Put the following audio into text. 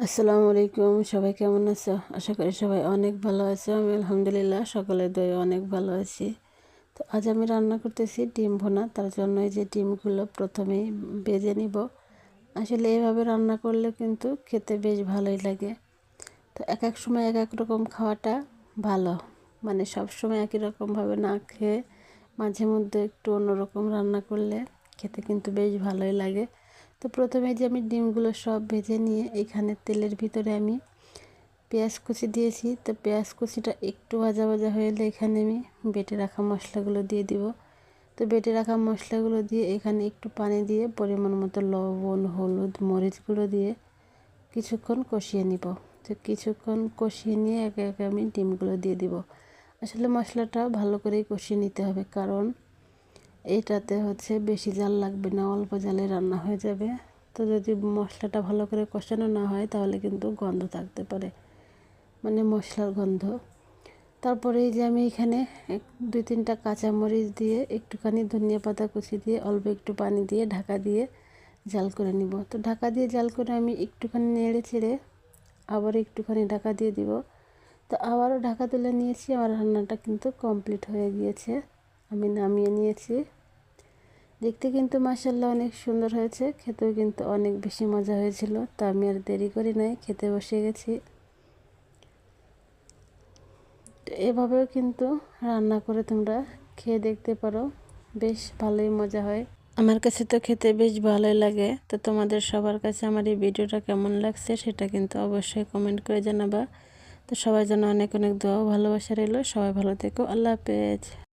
আসসালামু আলাইকুম, সবাই কেমন আছো? আশা করি সবাই অনেক ভালো আছো। আমি আলহামদুলিল্লাহ সকলের দয়ে অনেক ভালো আছি। তো আজ আমি রান্না করতেছি ডিম ভুনা। তার জন্য এই যে ডিমগুলো প্রথমেই ভেজে নিব। আসলে এইভাবে রান্না করলে কিন্তু খেতে বেশ ভালোই লাগে। তো এক এক সময় এক এক রকম খাওয়াটা ভালো, মানে সব সময় একই রকমভাবে না খেয়ে মাঝে মধ্যে একটু অন্যরকম রান্না করলে খেতে কিন্তু বেশ ভালোই লাগে। তো প্রথমে যে আমি ডিমগুলো সব ভেজে নিয়ে এখানে তেলের ভিতরে আমি পেঁয়াজ কুচি দিয়েছি। তো পেঁয়াজ কুচিটা একটু ভাজা ভাজা হয়ে এলে এখানে আমি বেটে রাখা মশলাগুলো দিয়ে দিব। তো বেটে রাখা মশলাগুলো দিয়ে এখানে একটু পানি দিয়ে পরিমাণ মতো লবণ, হলুদ, মরিচগুলো দিয়ে কিছুক্ষণ কষিয়ে নিব। তো কিছুক্ষণ কষিয়ে নিয়ে একে একে আমি ডিমগুলো দিয়ে দিব। আসলে মশলাটা ভালো করেই কষিয়ে নিতে হবে, কারণ এইটাতে বেশি জাল লাগবে না, অল্প জালে রান্না হয়ে যাবে। তো যদি মশলাটা ভালো করে কষানো না হয় তাহলে কিন্তু গন্ধ থাকতে পারে, মানে মশলার গন্ধ। তারপরে এই যে আমি এখানে 2-3টা কাঁচামরিচ দিয়ে একটুখানি ধনিয়া পাতা কুচি দিয়ে অল্প একটু পানি দিয়ে ঢাকা দিয়ে জাল করে নিব। তো ঢাকা দিয়ে জাল করে আমি একটুখানি নেড়ে চেড়ে আবার একটুখানি ঢাকা দিয়ে দিব। তো আবারও ঢাকা তুলে নিয়েছি। আমার রান্নাটা কিন্তু কমপ্লিট হয়ে গিয়েছে, আমি নামিয়ে নিয়েছি। দেখতে কিন্তু মাশাআল্লাহ অনেক সুন্দর হয়েছে, খেতেও কিন্তু অনেক বেশি মজা হয়েছিল। তো আমি আর দেরি করি নাই, খেতে বসে গেছি। তো এভাবেও কিন্তু রান্না করে তোমরা খেয়ে দেখতে পারো, বেশ ভালোই মজা হয়। আমার কাছে তো খেতে বেশ ভালোই লাগে। তো তোমাদের সবার কাছে আমার এই ভিডিওটা কেমন লাগছে সেটা কিন্তু অবশ্যই কমেন্ট করে জানাবা। তো সবাই যেন অনেক অনেক দোয়া ভালোবাসা রইলো। সবাই ভালো থেকো। আল্লাহ হাফেজ।